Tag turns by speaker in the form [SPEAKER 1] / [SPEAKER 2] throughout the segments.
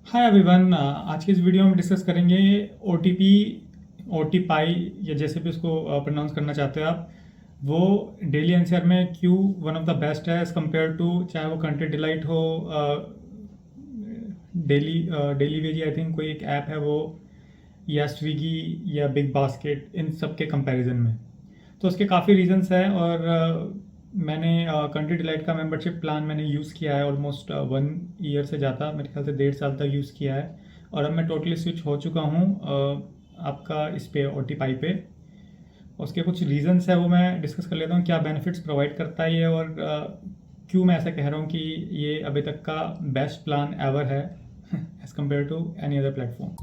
[SPEAKER 1] Hi everyone. आज की इस वीडियो में डिस्कस करेंगे ओटीपी ओटीपाई या जैसे भी उसको प्रोनाउंस करना चाहते हो आप, वो डेली एनसीआर में क्यों वन ऑफ द बेस्ट है एज़ कम्पेयर टू, चाहे वो कंट्री डिलाइट हो, daily daily veg, I think कोई एक ऐप है वो, या स्विगी या बिग बास्केट, इन सब के कंपैरिजन में। तो उसके काफ़ी रीजंस हैं और मैंने कंट्री डिलाइट का मेंबरशिप प्लान मैंने यूज़ किया है ऑलमोस्ट 1 ईयर से ज़्यादा, मेरे ख्याल से 1.5 साल तक यूज़ किया है। और अब मैं टोटली स्विच हो चुका हूँ आपका इस पे ओटीपाई पे। उसके कुछ रीजंस है वो मैं डिस्कस कर लेता हूँ, क्या बेनिफिट्स प्रोवाइड करता है ये, और क्यों मैं ऐसा कह रहा हूँ कि ये अभी तक का बेस्ट प्लान एवर है as compare to any other platform.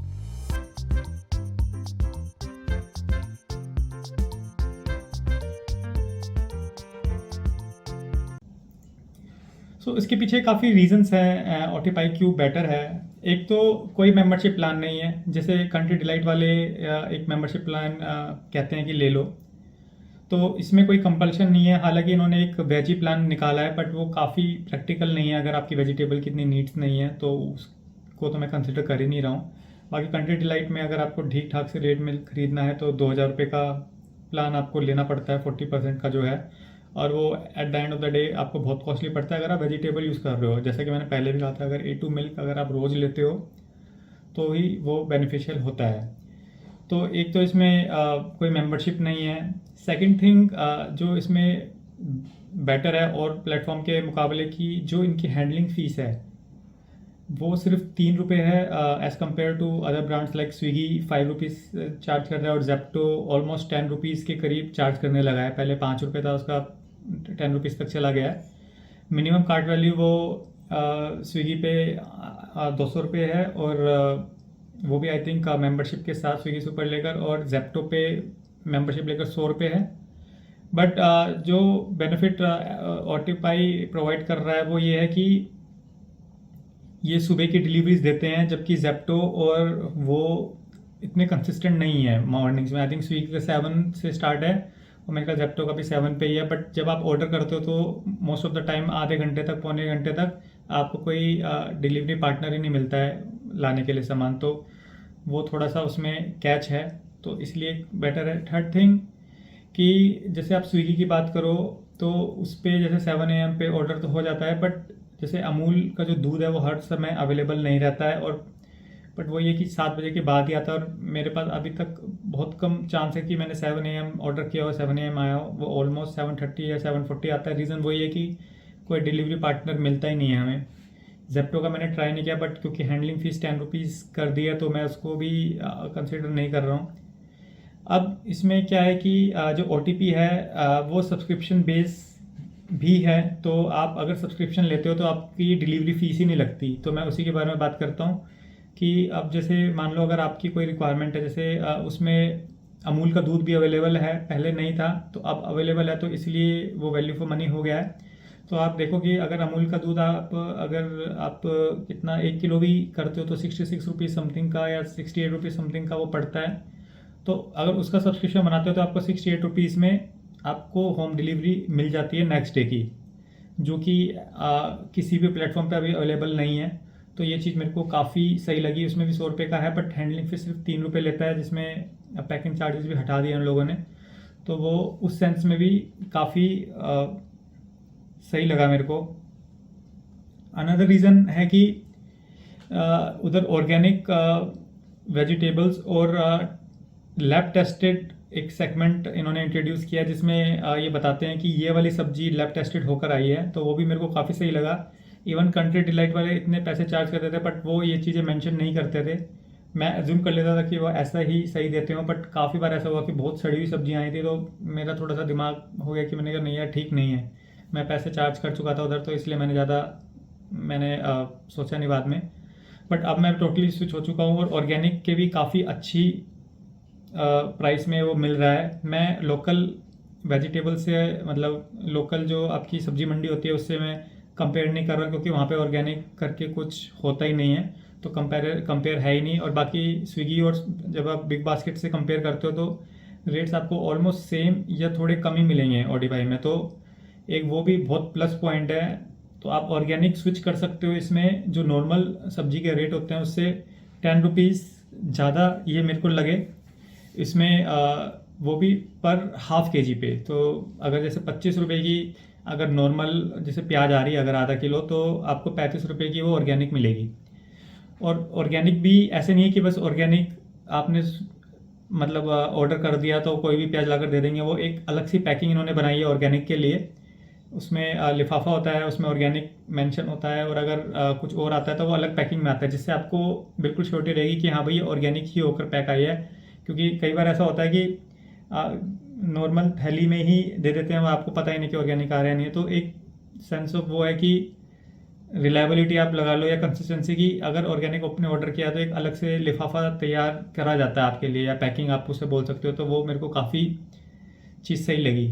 [SPEAKER 1] इसके पीछे काफ़ी रीजंस हैं ओटीपाई क्यों बेटर है। एक तो कोई मेंबरशिप प्लान नहीं है, जैसे कंट्री डिलाइट वाले एक मेंबरशिप प्लान कहते हैं कि ले लो, तो इसमें कोई कंपल्शन नहीं है। हालांकि इन्होंने एक वेजी प्लान निकाला है, बट वो काफ़ी प्रैक्टिकल नहीं है। अगर आपकी वेजिटेबल की इतनी नीड्स नहीं है तो उसको तो मैं कंसिडर कर ही नहीं रहा हूँ। बाकी कंट्री डिलाइट में अगर आपको ठीक ठाक से रेट में खरीदना है तो 2,000 रुपये का प्लान आपको लेना पड़ता है, 40% का जो है। और वो at the end of the day आपको बहुत कॉस्टली पड़ता है अगर आप वेजिटेबल यूज़ कर रहे हो। जैसा कि मैंने पहले भी कहा था, अगर A2 मिल्क अगर आप रोज़ लेते हो तो ही वो बेनिफिशियल होता है। तो एक तो इसमें कोई मेंबरशिप नहीं है। सेकंड थिंग जो इसमें बेटर है और प्लेटफॉर्म के मुकाबले की, जो इनकी हैंडलिंग फ़ीस है वो सिर्फ 3 रुपये है as compare to other brands like Swiggy 5 rupees charge कर रहा है, और जेप्टो ऑलमोस्ट 10 रुपीज़ के करीब चार्ज करने लगा है। पहले 5 रुपये था उसका, 10 रुपीज़ तक चला गया है। मिनिमम कार्ट वैल्यू वो स्विगी पे 200 रुपये है, और वो भी आई थिंक मेंबरशिप के साथ स्विगी सुपर लेकर, और जेप्टो पे मेंबरशिप लेकर 100 रुपये है। बट जो बेनिफिट ओटीपाई प्रोवाइड कर रहा है वो ये है कि ये सुबह की डिलीवरीज देते हैं, जबकि जेप्टो और वो इतने कंसिस्टेंट नहीं है मॉर्निंग्स में। आई थिंक स्विगी का 7 से स्टार्ट है और मेरे ख्याल जेप्टो का भी 7 पे ही है। बट जब आप ऑर्डर करते हो तो मोस्ट ऑफ द टाइम आधे घंटे तक, पौने घंटे तक आपको कोई डिलीवरी पार्टनर ही नहीं मिलता है लाने के लिए सामान, तो वो थोड़ा सा उसमें कैच है, तो इसलिए बेटर है। थर्ड थिंग कि जैसे आप स्विगी की बात करो तो उस पर जैसे 7 AM पे ऑर्डर तो हो जाता है, बट जैसे अमूल का जो दूध है वो हर समय अवेलेबल नहीं रहता है, और बट वो ये कि 7 बजे के बाद ही आता है। और मेरे पास अभी तक बहुत कम चांस है कि मैंने 7 AM ऑर्डर किया हो 7 AM आया हो, वो ऑलमोस्ट 7:30 या 7:40 आता है। रीज़न वही है कि कोई डिलीवरी पार्टनर मिलता ही नहीं है हमें। जेप्टो का मैंने ट्राई नहीं किया, बट क्योंकि हैंडलिंग फ़ीस 10 रुपीज़ कर दी है तो मैं उसको भी कंसिडर नहीं कर रहा हूँ। अब इसमें क्या है कि जो OTP है वो सब्सक्रिप्शन बेस भी है, तो आप अगर सब्सक्रिप्शन लेते हो तो आपकी डिलीवरी फ़ीस ही नहीं लगती। तो मैं उसी के बारे में बात करता हूँ कि अब जैसे मान लो अगर आपकी कोई रिक्वायरमेंट है, जैसे उसमें अमूल का दूध भी अवेलेबल है, पहले नहीं था तो अब अवेलेबल है, तो इसलिए वो वैल्यू फॉर मनी हो गया है। तो आप देखो कि अगर अमूल का दूध अगर आप कितना 1 किलो भी करते हो तो 66 रुपीज़ समथिंग का या 68 रुपीज़ समथिंग का वो पड़ता है। तो अगर उसका सब्सक्रिप्शन बनाते हो तो आपको 68 रुपीज़ में आपको होम डिलीवरी मिल जाती है नेक्स्ट डे की, जो कि किसी भी प्लेटफॉर्म पे अभी अवेलेबल नहीं है। तो ये चीज़ मेरे को काफ़ी सही लगी। उसमें भी 100 रुपये का है, बट हैंडलिंग फीस सिर्फ 3 रुपये लेता है, जिसमें पैकिंग चार्जेस भी हटा दिए उन लोगों ने। तो वो उस सेंस में भी काफ़ी सही लगा मेरे को। अनदर रीज़न है कि उधर ऑर्गेनिक वेजिटेबल्स और लैब टेस्टेड एक सेगमेंट इन्होंने इंट्रोड्यूस किया, जिसमें ये बताते हैं कि ये वाली सब्जी लैब टेस्टेड होकर आई है, तो वो भी मेरे को काफ़ी सही लगा। इवन कंट्री डिलाइट वाले इतने पैसे चार्ज करते थे, बट वो ये चीज़ें मेंशन नहीं करते थे। मैं अज्यूम कर लेता था कि वो ऐसा ही सही देते हो, बट काफ़ी बार ऐसा हुआ कि बहुत सड़ी हुई सब्जियाँ आई थी, तो मेरा थोड़ा सा दिमाग हो गया कि मैंने कहा नहीं यार, ठीक नहीं है। मैं पैसे चार्ज कर चुका था उधर, तो इसलिए मैंने सोचा नहीं बाद में। बट अब मैं टोटली स्विच हो चुका हूँ, और ऑर्गेनिक के भी काफ़ी अच्छी प्राइस में वो मिल रहा है। मैं लोकल वेजिटेबल से, मतलब लोकल जो आपकी सब्जी मंडी होती है उससे मैं कंपेयर नहीं कर रहा, क्योंकि वहाँ पे ऑर्गेनिक करके कुछ होता ही नहीं है, तो कंपेयर है ही नहीं। और बाकी स्विगी और जब आप बिग बास्केट से कंपेयर करते हो तो रेट्स आपको ऑलमोस्ट सेम या थोड़े कम ही मिलेंगे ओटीपाई में, तो एक वो भी बहुत प्लस पॉइंट है। तो आप ऑर्गेनिक स्विच कर सकते हो। इसमें जो नॉर्मल सब्जी के रेट होते हैं उससे 10 रुपीज़ ज़्यादा ये मेरे को लगे इसमें, वो भी पर हाफ के जी पे। तो अगर जैसे 25 रुपये की अगर नॉर्मल जैसे प्याज आ रही है अगर आधा किलो, तो आपको 35 रुपये की वो ऑर्गेनिक मिलेगी। और ऑर्गेनिक भी ऐसे नहीं है कि बस ऑर्गेनिक आपने मतलब ऑर्डर कर दिया तो कोई भी प्याज लाकर दे देंगे। वो एक अलग सी पैकिंग इन्होंने बनाई है ऑर्गेनिक के लिए। उसमें लिफाफा होता है, उसमें ऑर्गेनिक मेंशन होता है, और अगर कुछ और आता है तो वो अलग पैकिंग में आता है, जिससे आपको बिल्कुल श्योरिटी रहेगी कि हाँ भाई ये ऑर्गेनिक ही होकर पैक आई है। क्योंकि कई बार ऐसा होता है कि नॉर्मल थैली में ही दे देते हैं, वो आपको पता ही नहीं कि ऑर्गेनिक आ रहा है नहीं है। तो एक सेंस ऑफ वो है कि रिलायबिलिटी आप लगा लो या कंसिस्टेंसी की। अगर ऑर्गेनिक आपने ऑर्डर किया तो एक अलग से लिफाफा तैयार करा जाता है आपके लिए, या पैकिंग आप उसे बोल सकते हो। तो वो मेरे को काफ़ी चीज़ सही लगी।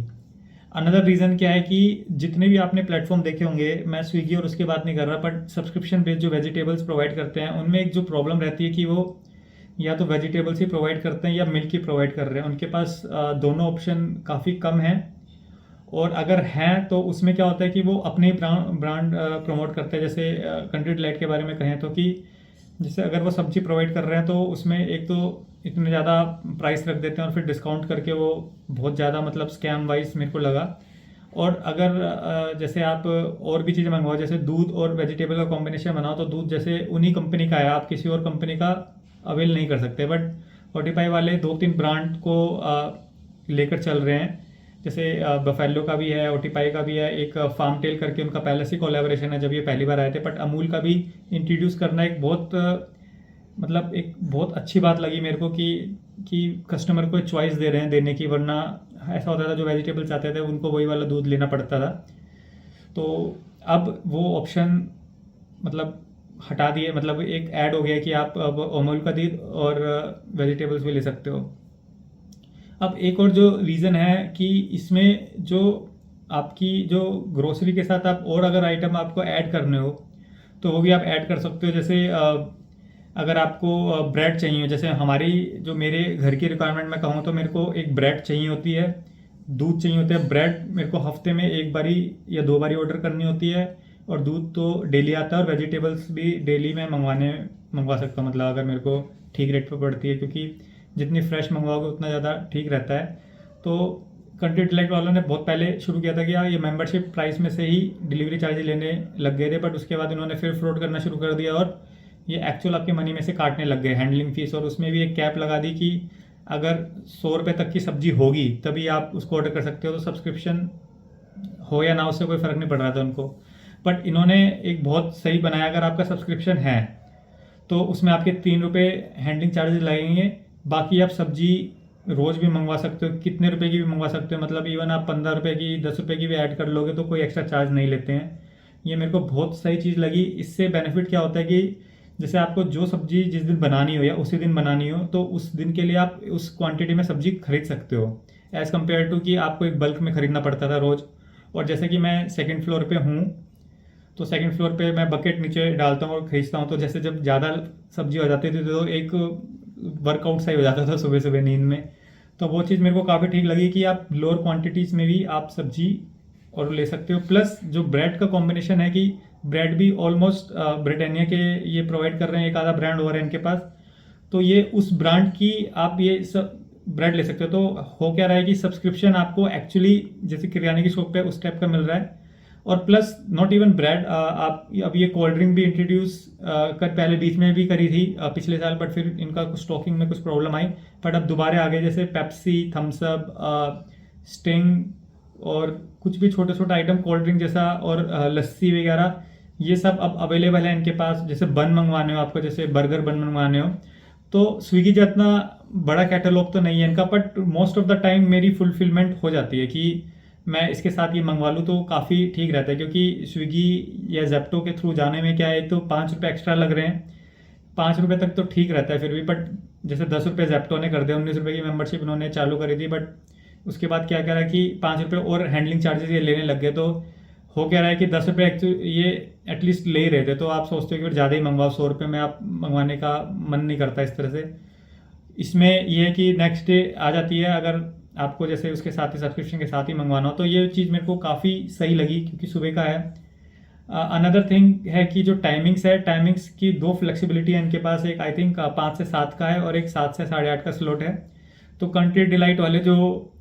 [SPEAKER 1] अनदर रीज़न क्या है कि जितने भी आपने प्लेटफॉर्म देखे होंगे, मैं स्विगी और उसकी बात नहीं कर रहा, बट सब्सक्रिप्शन बेस्ड जो वेजिटेबल्स प्रोवाइड करते हैं उनमें एक जो प्रॉब्लम रहती है कि वो या तो वेजिटेबल्स ही प्रोवाइड करते हैं या मिल्क ही प्रोवाइड कर रहे हैं। उनके पास दोनों ऑप्शन काफ़ी कम हैं, और अगर हैं तो उसमें क्या होता है कि वो अपने ब्रांड प्रमोट करते हैं। जैसे कंट्री डिलाइट के बारे में कहें तो, कि जैसे अगर वो सब्जी प्रोवाइड कर रहे हैं तो उसमें एक तो इतने ज़्यादा प्राइस रख देते हैं और फिर डिस्काउंट करके वो बहुत ज़्यादा मतलब स्कैम वाइज मेरे को लगा। और अगर जैसे आप और भी चीज़ें मंगवाओ, जैसे दूध और वेजिटेबल का कॉम्बिनेशन बनाओ, तो दूध जैसे उन्हीं कंपनी का है, आप किसी और कंपनी का अवेल नहीं कर सकते। बट फोर्टिफाई वाले 2-3 ब्रांड को लेकर चल रहे हैं। जैसे बफेलो का भी है, ओटिपाई का भी है, एक फार्म टेल करके उनका पहले से कोलैबोरेशन है जब ये पहली बार आए थे। बट अमूल का भी इंट्रोड्यूस करना एक बहुत मतलब एक बहुत अच्छी बात लगी मेरे को कि कस्टमर को चॉइस दे रहे हैं देने की। वरना ऐसा होता था जो वेजिटेबल्स आते थे उनको वही वाला दूध लेना पड़ता था। तो अब वो ऑप्शन मतलब हटा दिए, मतलब एक ऐड हो गया कि आप अब अमूल का दूध और वेजिटेबल्स भी ले सकते हो। अब एक और जो रीज़न है कि इसमें जो आपकी जो ग्रोसरी के साथ आप और अगर आइटम आपको ऐड करने हो तो वो भी आप ऐड कर सकते हो। जैसे अगर आपको ब्रेड चाहिए हो, जैसे हमारी जो मेरे घर की रिक्वायरमेंट में कहूँ तो मेरे को एक ब्रेड चाहिए होती है, दूध चाहिए होता है। ब्रेड मेरे को हफ्ते में 1 बारी या 2 बारी ऑर्डर करनी होती है, और दूध तो डेली आता है, और वेजिटेबल्स भी डेली मैं मंगवा सकता हूँ, मतलब अगर मेरे को ठीक रेट पर पड़ती है, क्योंकि जितनी फ्रेश मंगवाओगे उतना ज़्यादा ठीक रहता है। तो कंट्री डिलाइट वालों ने बहुत पहले शुरू किया था कि यार ये मेंबरशिप प्राइस में से ही डिलीवरी चार्ज लेने लग गए थे, बट उसके बाद इन्होंने फिर फ्रॉड करना शुरू कर दिया और ये एक्चुअल आपके मनी में से काटने लग गए हैंडलिंग फीस। और उसमें भी एक कैप लगा दी कि अगर 100 रुपये तक की सब्जी होगी तभी आप उसको ऑर्डर कर सकते हो। तो सब्सक्रिप्शन हो या ना, उससे कोई फ़र्क नहीं पड़ रहा था उनको। बट इन्होंने एक बहुत सही बनाया, अगर आपका सब्सक्रिप्शन है तो उसमें आपके 3 रुपये हैंडलिंग चार्जेस लगेंगे। बाकी आप सब्जी रोज़ भी मंगवा सकते हो, कितने रुपए की भी मंगवा सकते हो, मतलब इवन आप 15 रुपये की 10 रुपये की भी ऐड कर लोगे तो कोई एक्स्ट्रा चार्ज नहीं लेते हैं। ये मेरे को बहुत सही चीज़ लगी। इससे बेनिफिट क्या होता है कि जैसे आपको जो सब्जी जिस दिन बनानी हो या उसी दिन बनानी हो, तो उस दिन के लिए आप उस क्वांटिटी में सब्जी खरीद सकते हो, एज़ कम्पेयर टू कि आपको एक बल्क में खरीदना पड़ता था रोज़। और जैसे कि मैं 2nd फ्लोर पे हूँ, तो 2nd फ्लोर पे मैं बकेट नीचे डालता हूँ और खींचता हूँ। तो जैसे जब ज़्यादा सब्जी हो जाती थी तो एक वर्कआउट सा ही हो जाता था सुबह सुबह नींद में। तो वो चीज़ मेरे को काफ़ी ठीक लगी कि आप लोअर क्वांटिटीज़ में भी आप सब्जी और ले सकते हो। प्लस जो ब्रेड का कॉम्बिनेशन है कि ब्रेड भी ऑलमोस्ट ब्रिटानिया के ये प्रोवाइड कर रहे हैं, एक आधा ब्रांड और है इनके पास, तो ये उस ब्रांड की आप ये सब ब्रेड ले सकते हो। तो हो क्या रहा है कि सब्सक्रिप्शन आपको एक्चुअली जैसे किराने की शॉप पे उस टाइप का मिल रहा है। और प्लस नॉट इवन ब्रेड, आप अब ये कोल्ड ड्रिंक भी इंट्रोड्यूस कर पहले बीच में भी करी थी पिछले साल, बट फिर इनका कुछ स्टॉकिंग में कुछ प्रॉब्लम आई, बट अब दोबारा आ गए। जैसे पेप्सी, थम्सअप, स्टिंग और कुछ भी छोटे छोटे आइटम कोल्ड ड्रिंक जैसा, और लस्सी वगैरह, ये सब अब अवेलेबल है इनके पास। जैसे बन मंगवाने हो आपको, जैसे बर्गर बन मंगवाने हो, तो स्विगी जितना बड़ा कैटलॉग तो नहीं है इनका, but most of the time मेरी फुलफिलमेंट हो जाती है कि मैं इसके साथ ये मंगवा लूँ तो काफ़ी ठीक रहता है। क्योंकि स्विगी या जेप्टो के थ्रू जाने में क्या है, तो 5 रुपये एक्स्ट्रा लग रहे हैं, 5 रुपये तक तो ठीक रहता है फिर भी। बट जैसे 10 रुपये जेप्टो ने कर दिया, 19 रुपये की मेंबरशिप इन्होंने चालू करी थी, बट उसके बाद क्या करा कि 5 रुपये और हैंडलिंग चार्जेस ये लेने लग गए। तो हो क्या रहा है कि 10 रुपये ये एटलीस्ट ले ही रहे थे, तो आप सोचते हो कि फिर ज़्यादा ही मंगवाओ, 100 रुपये में आप मंगवाने का मन नहीं करता इस तरह से। इसमें यह है कि नेक्स्ट डे आ जाती है, अगर आपको जैसे उसके साथ ही सब्सक्रिप्शन के साथ ही मंगवाना हो। तो ये चीज़ मेरे को काफ़ी सही लगी क्योंकि सुबह का है। अनदर थिंग है कि जो टाइमिंग्स है, टाइमिंग्स की दो फ्लेक्सिबिलिटी है इनके पास। एक आई थिंक 5 से 7 का है और एक 7 से 8:30 का स्लॉट है। तो कंट्री डिलाइट वाले जो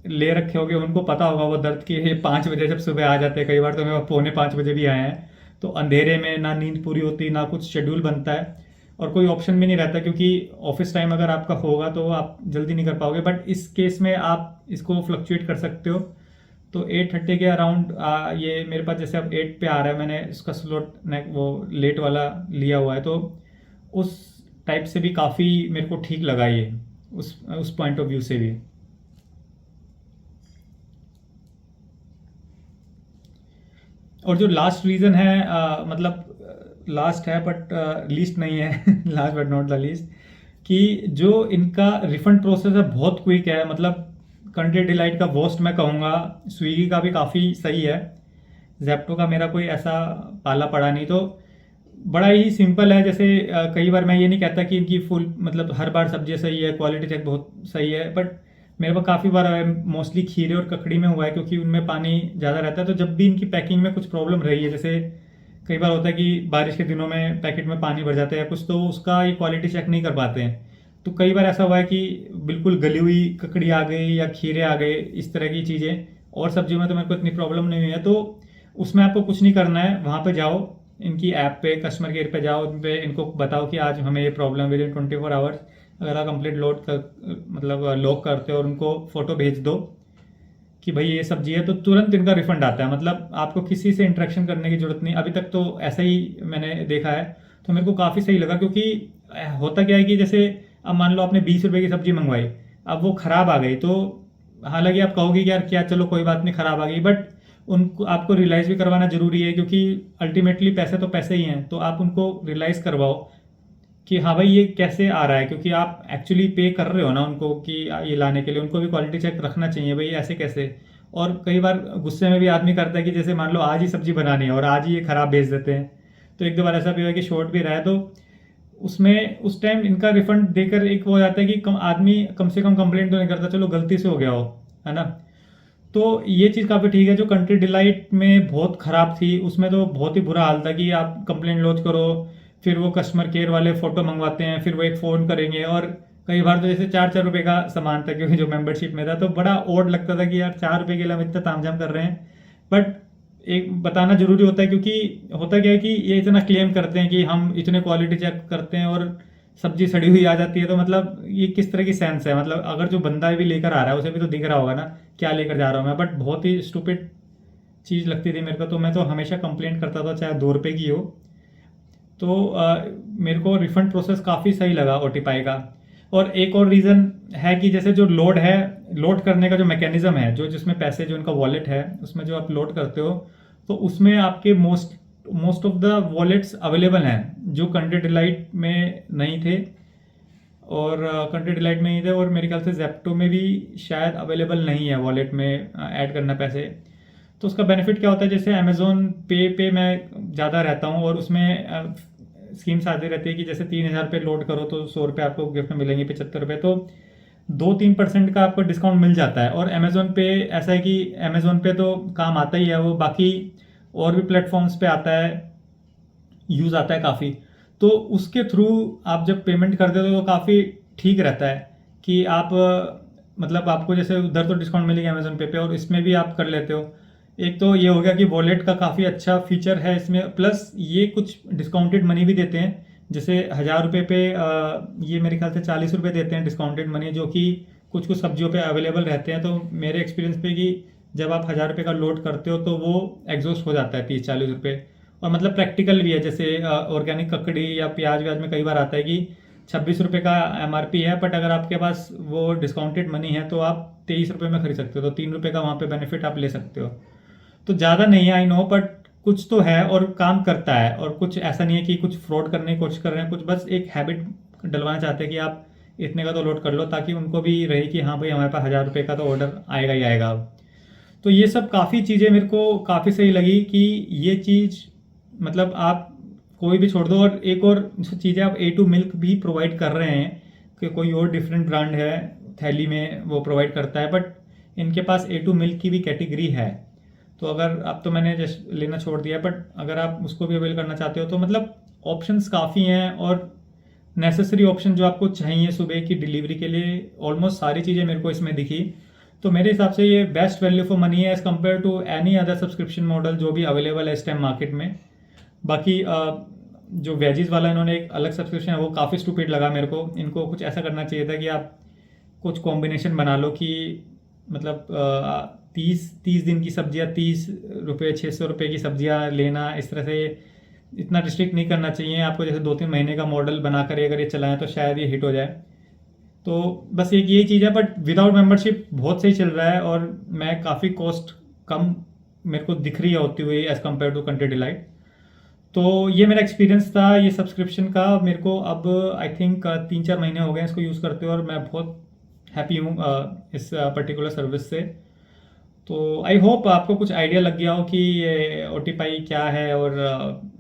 [SPEAKER 1] ले रखे होंगे उनको पता होगा वो दर्द कि ये 5 बजे जब सुबह आ जाते हैं, कई बार तो मैं 4:45 भी आए हैं, तो अंधेरे में ना नींद पूरी होती, ना कुछ शेड्यूल बनता है और कोई ऑप्शन भी नहीं रहता, क्योंकि ऑफिस टाइम अगर आपका होगा तो आप जल्दी नहीं कर पाओगे। बट इस केस में आप इसको फ्लक्चुएट कर सकते हो। तो 8:30 के अराउंड ये मेरे पास जैसे अब 8 पे आ रहा है, मैंने इसका स्लॉट वो लेट वाला लिया हुआ है, तो उस टाइप से भी काफ़ी मेरे को ठीक लगा ये, उस पॉइंट ऑफ व्यू से भी। और जो लास्ट रीज़न है, मतलब लास्ट है बट लीस्ट नहीं है last but not the least, कि जो इनका रिफंड प्रोसेस है बहुत क्विक है। मतलब कंट्री डिलाइट का वोस्ट मैं कहूँगा, स्विगी का भी काफ़ी सही है, जेप्टो का मेरा कोई ऐसा पाला पड़ा नहीं। तो बड़ा ही सिंपल है। जैसे कई बार मैं ये नहीं कहता कि इनकी फुल मतलब हर बार सब्जी सही है, क्वालिटी चेक बहुत सही है, बट मेरे पास काफ़ी बार मोस्टली खीरे और ककड़ी में हुआ है, क्योंकि उनमें पानी ज़्यादा रहता है। तो जब भी इनकी पैकिंग में कुछ प्रॉब्लम रही है, जैसे कई बार होता है कि बारिश के दिनों में पैकेट में पानी भर जाता है या कुछ, तो उसका ये क्वालिटी चेक नहीं कर पाते हैं। तो कई बार ऐसा हुआ है कि बिल्कुल गली हुई ककड़ी आ गई या खीरे आ गए, इस तरह की चीज़ें। और सब्जियों में तो मेरे को इतनी प्रॉब्लम नहीं हुई है। तो उसमें आपको कुछ नहीं करना है, वहाँ पे जाओ, इनकी ऐप पे कस्टमर केयर पे जाओ, उन पे इनको बताओ कि आज हमें ये प्रॉब्लम विद इन 24 आवर्स। अगर आप कंप्लीट लोड कर मतलब लॉक करते हो और उनको फ़ोटो भेज दो कि भाई ये सब्जी है, तो तुरंत इनका रिफंड आता है। मतलब आपको किसी से इंटरेक्शन करने की जरूरत नहीं। अभी तक तो ऐसा ही मैंने देखा है, तो मेरे को काफ़ी सही लगा। क्योंकि होता क्या है कि जैसे अब मान लो आपने 20 रुपए की सब्जी मंगवाई, अब वो ख़राब आ गई, तो हालांकि आप कहोगे कि यार क्या, चलो कोई बात नहीं ख़राब आ गई, बट उनको आपको रियलाइज़ भी करवाना ज़रूरी है, क्योंकि अल्टीमेटली पैसे तो पैसे ही हैं। तो आप उनको रियलाइज़ करवाओ कि हाँ भाई ये कैसे आ रहा है, क्योंकि आप एक्चुअली पे कर रहे हो ना उनको कि ये लाने के लिए, उनको भी क्वालिटी चेक रखना चाहिए भाई, ऐसे कैसे। और कई बार गुस्से में भी आदमी करता है कि जैसे मान लो आज ही सब्जी बनानी है और आज ही ये खराब भेज देते हैं। तो एक दो बार ऐसा भी हुआ कि शॉर्ट भी रहा है, तो उसमें उस टाइम इनका रिफंड देकर एक वो हो जाता है कि आदमी कम से कम कंप्लेंट तो नहीं करता, चलो गलती से हो गया हो, है ना। तो ये चीज़ काफ़ी ठीक है। जो कंट्री डिलाइट में बहुत ख़राब थी, उसमें तो बहुत ही बुरा हाल था कि आप कंप्लेंट लॉन्च करो, फिर वो कस्टमर केयर वाले फ़ोटो मंगवाते हैं, फिर वो एक फ़ोन करेंगे, और कई बार तो जैसे 4-4 रुपये का सामान था, क्योंकि जो मेंबरशिप में था, तो बड़ा ऑड लगता था कि यार 4 रुपये के लिए हम इतना तामझाम कर रहे हैं। बट एक बताना जरूरी होता है, क्योंकि होता क्या है कि ये इतना क्लेम करते हैं कि हम इतने क्वालिटी चेक करते हैं और सब्जी सड़ी हुई आ जाती है, तो मतलब ये किस तरह की सेंस है। मतलब अगर जो बंदा भी लेकर आ रहा है उसे भी तो दिख रहा होगा ना क्या लेकर जा रहा हूँ मैं। बट बहुत ही स्टूपिड चीज़ लगती थी मेरे को, तो मैं तो हमेशा कंप्लेंट करता था, चाहे 2 रुपये की हो। तो मेरे को रिफंड प्रोसेस काफ़ी सही लगा ओटीपाई का। और एक और रीज़न है कि जैसे जो लोड है, लोड करने का जो मैकेनिज़्म है, जो जिसमें पैसे जो इनका वॉलेट है उसमें जो आप लोड करते हो, तो उसमें आपके most of the wallets available हैं जो कंट्री डिलाइट में नहीं थे। और कंट्री डिलाइट में नहीं थे, और मेरे ख्याल से जेप्टो में भी शायद अवेलेबल नहीं है वॉलेट में ऐड करना पैसे। तो उसका बेनिफिट क्या होता है, जैसे अमेज़ोन पे मैं ज़्यादा रहता हूँ, और उसमें स्कीम्स आती रहती है कि जैसे 3,000 पे लोड करो तो 100 रुपये आपको गिफ्ट में मिलेंगे, 75 रुपये, तो 2-3% का आपको डिस्काउंट मिल जाता है। और अमेज़ोन पे ऐसा है कि अमेज़ोन पे तो काम आता ही है, वो बाकी और भी प्लेटफॉर्म्स पे आता है, यूज़ आता है काफ़ी। तो उसके थ्रू आप जब पेमेंट करते हो तो काफ़ी ठीक रहता है कि आप मतलब आपको जैसे उधर तो डिस्काउंट मिलेगा अमेज़ोन पे और इसमें भी आप कर लेते हो। एक तो ये हो गया कि वॉलेट का काफ़ी अच्छा फीचर है इसमें, प्लस ये कुछ डिस्काउंटेड मनी भी देते हैं। जैसे 1,000 रुपये पे ये मेरे ख्याल से 40 रुपये देते हैं डिस्काउंटेड मनी, जो कि कुछ कुछ सब्जियों पे अवेलेबल रहते हैं। तो मेरे एक्सपीरियंस पे कि जब आप 1,000 रुपये का लोड करते हो तो वो एग्जॉस्ट हो जाता है 30-40 रुपये। और मतलब प्रैक्टिकल भी है, जैसे ऑर्गेनिक ककड़ी या प्याज व्याज में कई बार आता है कि 26 रुपये का एमआरपी है, बट अगर आपके पास वो डिस्काउंटेड मनी है तो आप 23 रुपये में खरीद सकते हो, तो 3 रुपये का वहाँ पे बेनिफिट आप ले सकते हो। तो ज़्यादा नहीं है आई नो, बट कुछ तो है और काम करता है। और कुछ ऐसा नहीं है कि कुछ फ्रॉड करने की कोशिश कर रहे हैं, कुछ बस एक हैबिट डलवाना चाहते हैं कि आप इतने का तो लोड कर लो, ताकि उनको भी रहे कि हाँ भाई हमारे पास 1,000 रुपये का तो ऑर्डर आएगा ही आएगा अब। तो ये सब काफ़ी चीज़ें मेरे को काफ़ी सही लगी कि ये चीज़ मतलब आप कोई भी छोड़ दो। और एक और चीज़ है, आप A2 मिल्क भी प्रोवाइड कर रहे हैं, कि कोई और डिफरेंट ब्रांड है थैली में वो प्रोवाइड करता है, बट इनके पास A2 मिल्क की भी कैटेगरी है। तो अगर अब तो मैंने जस्ट लेना छोड़ दिया, बट अगर आप उसको भी अवेल करना चाहते हो तो मतलब ऑप्शंस काफ़ी हैं, और नेसेसरी ऑप्शन जो आपको चाहिए सुबह की डिलीवरी के लिए ऑलमोस्ट सारी चीज़ें मेरे को इसमें दिखी। तो मेरे हिसाब से ये बेस्ट वैल्यू फॉर मनी है as compare to any other subscription model जो भी अवेलेबल है इस टाइम मार्केट में। बाकी जो वेजिस वाला इन्होंने एक अलग सब्सक्रिप्शन है वो काफ़ी स्टूपिड लगा मेरे को। इनको कुछ ऐसा करना चाहिए था कि आप कुछ कॉम्बिनेशन बना लो कि मतलब 30 दिन की सब्जियां 30 रुपये 600 रुपये की सब्जियां लेना, इस तरह से इतना रिस्ट्रिक्ट नहीं करना चाहिए आपको। जैसे 2-3 महीने का मॉडल बनाकर अगर ये चलाएं तो शायद ये हिट हो जाए। तो बस एक यही चीज़ है, बट विदाउट मेंबरशिप बहुत सही चल रहा है, और मैं काफ़ी कॉस्ट कम मेरे को दिख रही है होती हुई as compare to Country Delight. तो ये मेरा एक्सपीरियंस था ये सब्सक्रिप्शन का। मेरे को अब आई थिंक 3-4 महीने हो गए इसको यूज़ करते हुए, और मैं बहुत हैप्पी हूँ इस पर्टिकुलर सर्विस से। तो आई होप आपको कुछ आइडिया लग गया हो कि ये ओटीपाई क्या है, और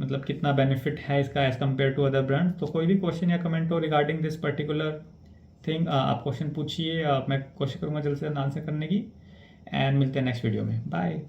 [SPEAKER 1] मतलब कितना बेनिफिट है इसका as compare to other brand. तो कोई भी क्वेश्चन या कमेंट हो रिगार्डिंग दिस पर्टिकुलर थिंग, आप क्वेश्चन पूछिए, मैं कोशिश करूँगा जल्द से जल्द आंसर करने की। एंड मिलते हैं नेक्स्ट वीडियो में। बाय।